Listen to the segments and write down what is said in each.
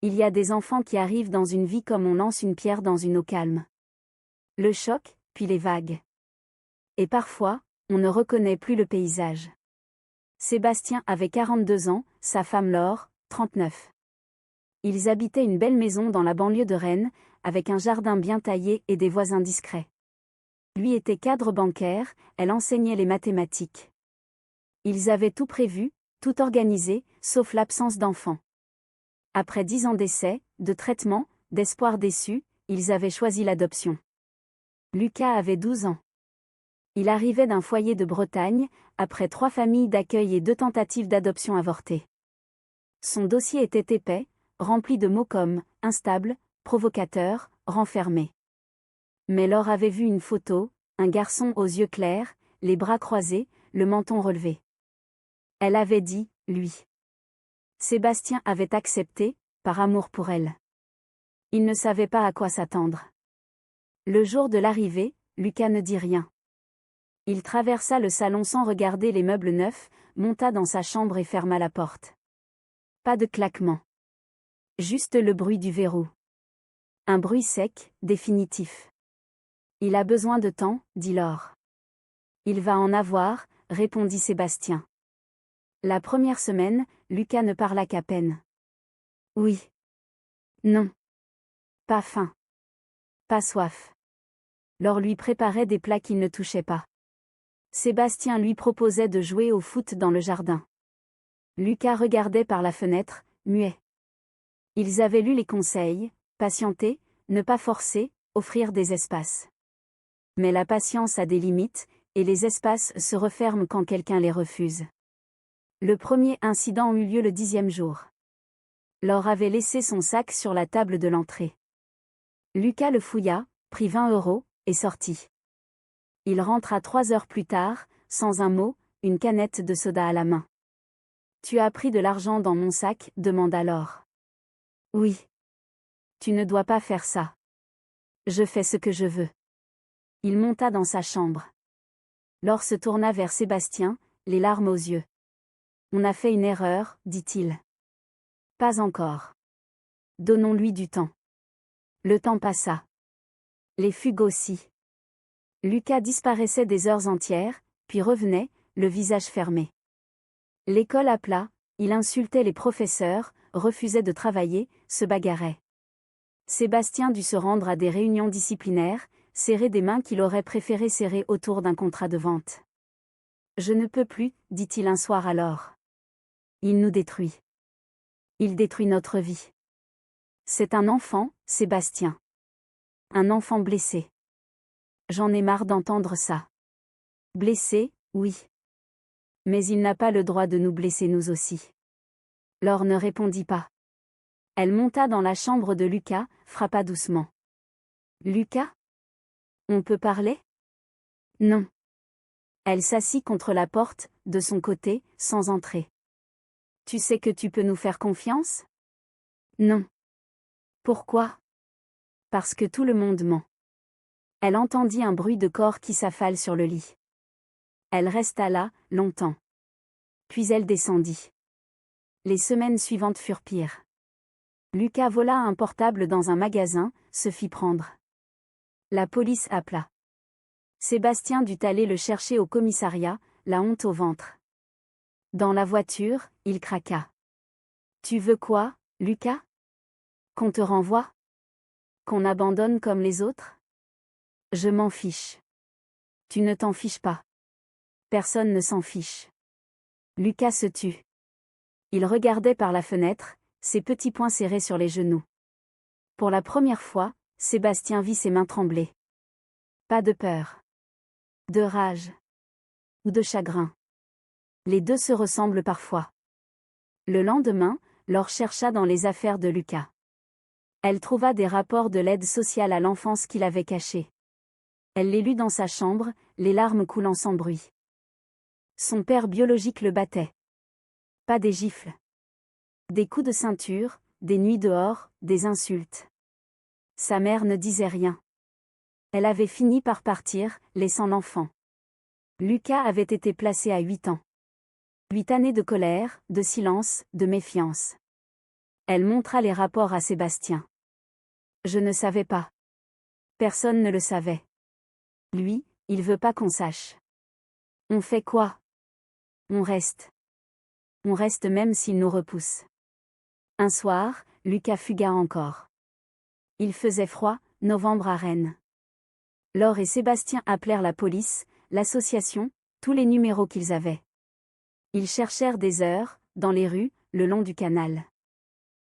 Il y a des enfants qui arrivent dans une vie comme on lance une pierre dans une eau calme. Le choc, puis les vagues. Et parfois, on ne reconnaît plus le paysage. Sébastien avait 42 ans, sa femme Laure, 39. Ils habitaient une belle maison dans la banlieue de Rennes, avec un jardin bien taillé et des voisins discrets. Lui était cadre bancaire, elle enseignait les mathématiques. Ils avaient tout prévu, tout organisé, sauf l'absence d'enfants. Après 10 ans d'essais, de traitements, d'espoirs déçus, ils avaient choisi l'adoption. Lucas avait 12 ans. Il arrivait d'un foyer de Bretagne, après 3 familles d'accueil et 2 tentatives d'adoption avortées. Son dossier était épais, rempli de mots comme « instable »,« provocateur »,« renfermé ». Mais Laure avait vu une photo, un garçon aux yeux clairs, les bras croisés, le menton relevé. Elle avait dit « lui ». Sébastien avait accepté, par amour pour elle. Il ne savait pas à quoi s'attendre. Le jour de l'arrivée, Lucas ne dit rien. Il traversa le salon sans regarder les meubles neufs, monta dans sa chambre et ferma la porte. Pas de claquement. Juste le bruit du verrou. Un bruit sec, définitif. Il a besoin de temps, dit Laure. Il va en avoir, répondit Sébastien. La première semaine, Lucas ne parla qu'à peine. Oui. Non. Pas faim. Pas soif. Laure lui préparait des plats qu'il ne touchait pas. Sébastien lui proposait de jouer au foot dans le jardin. Lucas regardait par la fenêtre, muet. Ils avaient lu les conseils, patienter, ne pas forcer, offrir des espaces. Mais la patience a des limites, et les espaces se referment quand quelqu'un les refuse. Le premier incident eut lieu le 10e jour. Laure avait laissé son sac sur la table de l'entrée. Lucas le fouilla, prit 20 € et sortit. Il rentra 3 heures plus tard, sans un mot, une canette de soda à la main. « Tu as pris de l'argent dans mon sac ?» demanda Laure. « Oui. »« Tu ne dois pas faire ça. Je fais ce que je veux. » Il monta dans sa chambre. Laure se tourna vers Sébastien, les larmes aux yeux. « On a fait une erreur, dit-il. »« Pas encore. Donnons-lui du temps. » Le temps passa. Les fugues aussi. Lucas disparaissait des heures entières, puis revenait, le visage fermé. L'école appela, il insultait les professeurs, refusait de travailler, se bagarrait. Sébastien dut se rendre à des réunions disciplinaires, serrer des mains qu'il aurait préféré serrer autour d'un contrat de vente. « Je ne peux plus, dit-il un soir à Laure. Il nous détruit. Il détruit notre vie. C'est un enfant, Sébastien. Un enfant blessé. J'en ai marre d'entendre ça. Blessé, oui. Mais il n'a pas le droit de nous blesser nous aussi. » Laure ne répondit pas. Elle monta dans la chambre de Lucas, frappa doucement. « Lucas ? On peut parler ? » « Non. » Elle s'assit contre la porte, de son côté, sans entrer. « Tu sais que tu peux nous faire confiance ? » ?»« Non. » »« Pourquoi ? » ?»« Parce que tout le monde ment. » Elle entendit un bruit de corps qui s'affale sur le lit. Elle resta là, longtemps. Puis elle descendit. Les semaines suivantes furent pires. Lucas vola un portable dans un magasin, se fit prendre. La police appela. Sébastien dut aller le chercher au commissariat, la honte au ventre. Dans la voiture, il craqua. « Tu veux quoi, Lucas ? Qu'on te renvoie ? Qu'on abandonne comme les autres ? Je m'en fiche. » « Tu ne t'en fiches pas. Personne ne s'en fiche. » Lucas se tut. Il regardait par la fenêtre, ses petits poings serrés sur les genoux. Pour la première fois, Sébastien vit ses mains trembler. Pas de peur. De rage. Ou de chagrin. Les deux se ressemblent parfois. Le lendemain, Laure chercha dans les affaires de Lucas. Elle trouva des rapports de l'aide sociale à l'enfance qu'il avait cachés. Elle les lut dans sa chambre, les larmes coulant sans bruit. Son père biologique le battait. Pas des gifles. Des coups de ceinture, des nuits dehors, des insultes. Sa mère ne disait rien. Elle avait fini par partir, laissant l'enfant. Lucas avait été placé à 8 ans. 8 années de colère, de silence, de méfiance. Elle montra les rapports à Sébastien. Je ne savais pas. Personne ne le savait. Lui, il veut pas qu'on sache. On fait quoi? On reste. On reste même s'il nous repousse. Un soir, Lucas fugua encore. Il faisait froid, novembre à Rennes. Laure et Sébastien appelèrent la police, l'association, tous les numéros qu'ils avaient. Ils cherchèrent des heures, dans les rues, le long du canal.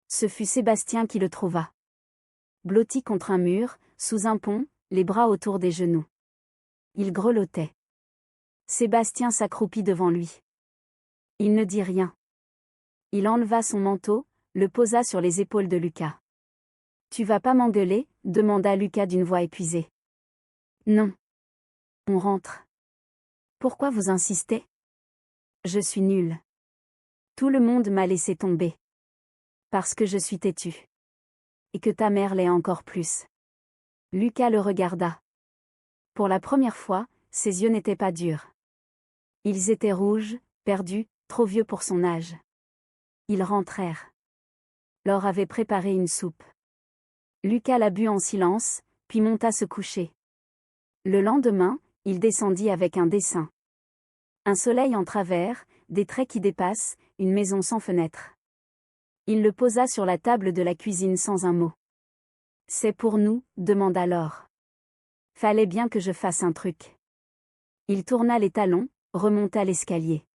Ce fut Sébastien qui le trouva. Blotti contre un mur, sous un pont, les bras autour des genoux. Il grelottait. Sébastien s'accroupit devant lui. Il ne dit rien. Il enleva son manteau, le posa sur les épaules de Lucas. « Tu vas pas m'engueuler ?» demanda Lucas d'une voix épuisée. « Non. On rentre. »« Pourquoi vous insistez ? » ?»« Je suis nulle. Tout le monde m'a laissé tomber. Parce que je suis têtue. Et que ta mère l'est encore plus. » Lucas le regarda. Pour la première fois, ses yeux n'étaient pas durs. Ils étaient rouges, perdus, trop vieux pour son âge. Ils rentrèrent. Laure avait préparé une soupe. Lucas la but en silence, puis monta se coucher. Le lendemain, il descendit avec un dessin. Un soleil en travers, des traits qui dépassent, une maison sans fenêtre. Il le posa sur la table de la cuisine sans un mot. « C'est pour nous ?» demanda Laure. « Fallait bien que je fasse un truc. » Il tourna les talons, remonta l'escalier.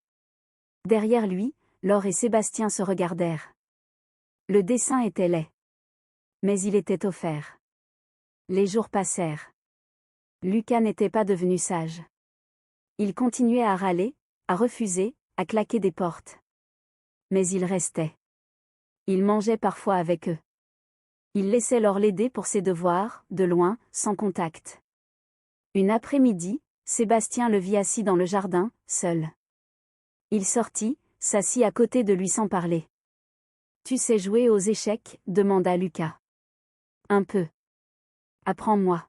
Derrière lui, Laure et Sébastien se regardèrent. Le dessin était laid. Mais il était offert. Les jours passèrent. Lucas n'était pas devenu sage. Il continuait à râler, à refuser, à claquer des portes. Mais il restait. Il mangeait parfois avec eux. Il laissait Laure l'aider pour ses devoirs, de loin, sans contact. Une après-midi, Sébastien le vit assis dans le jardin, seul. Il sortit, s'assit à côté de lui sans parler. « Tu sais jouer aux échecs ?» demanda Lucas. « Un peu. Apprends-moi. »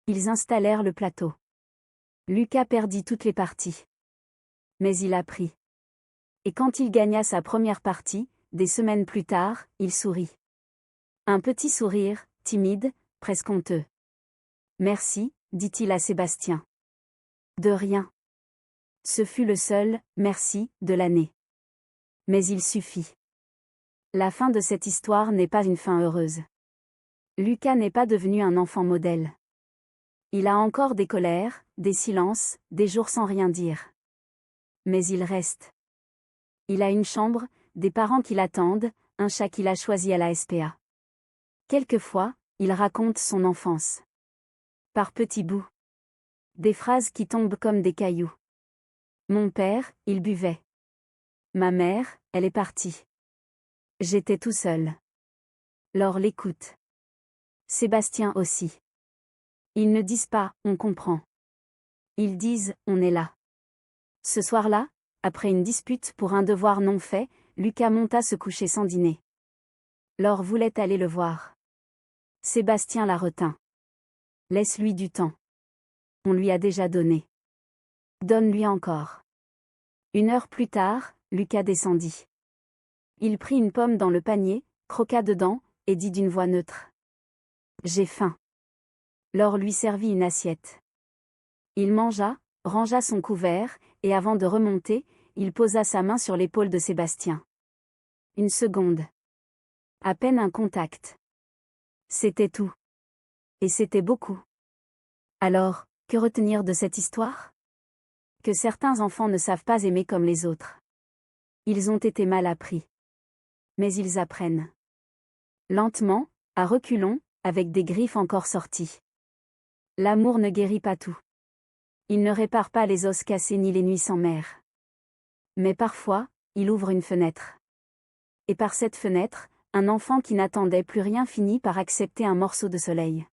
Ils installèrent le plateau. Lucas perdit toutes les parties. Mais il apprit. Et quand il gagna sa première partie, des semaines plus tard, il sourit. Un petit sourire, timide, presque honteux. « Merci », dit-il à Sébastien. « De rien. » Ce fut le seul « merci » de l'année. Mais il suffit. La fin de cette histoire n'est pas une fin heureuse. Lucas n'est pas devenu un enfant modèle. Il a encore des colères, des silences, des jours sans rien dire. Mais il reste. Il a une chambre, des parents qui l'attendent, un chat qu'il a choisi à la SPA. Quelquefois, il raconte son enfance. Par petits bouts. Des phrases qui tombent comme des cailloux. Mon père, il buvait. Ma mère, elle est partie. J'étais tout seul. Laure l'écoute. Sébastien aussi. Ils ne disent pas « on comprend ». Ils disent « on est là ». Ce soir-là, après une dispute pour un devoir non fait, Lucas monta se coucher sans dîner. Laure voulait aller le voir. Sébastien la retint. « Laisse-lui du temps. On lui a déjà donné. Donne-lui encore. » 1 heure plus tard, Lucas descendit. Il prit une pomme dans le panier, croqua dedans, et dit d'une voix neutre. « J'ai faim. » Laure lui servit une assiette. Il mangea, rangea son couvert, et avant de remonter, il posa sa main sur l'épaule de Sébastien. 1 seconde. À peine un contact. C'était tout. Et c'était beaucoup. Alors, que retenir de cette histoire ? Que certains enfants ne savent pas aimer comme les autres. Ils ont été mal appris. Mais ils apprennent. Lentement, à reculons, avec des griffes encore sorties. L'amour ne guérit pas tout. Il ne répare pas les os cassés ni les nuits sans mère. Mais parfois, il ouvre une fenêtre. Et par cette fenêtre, un enfant qui n'attendait plus rien finit par accepter un morceau de soleil.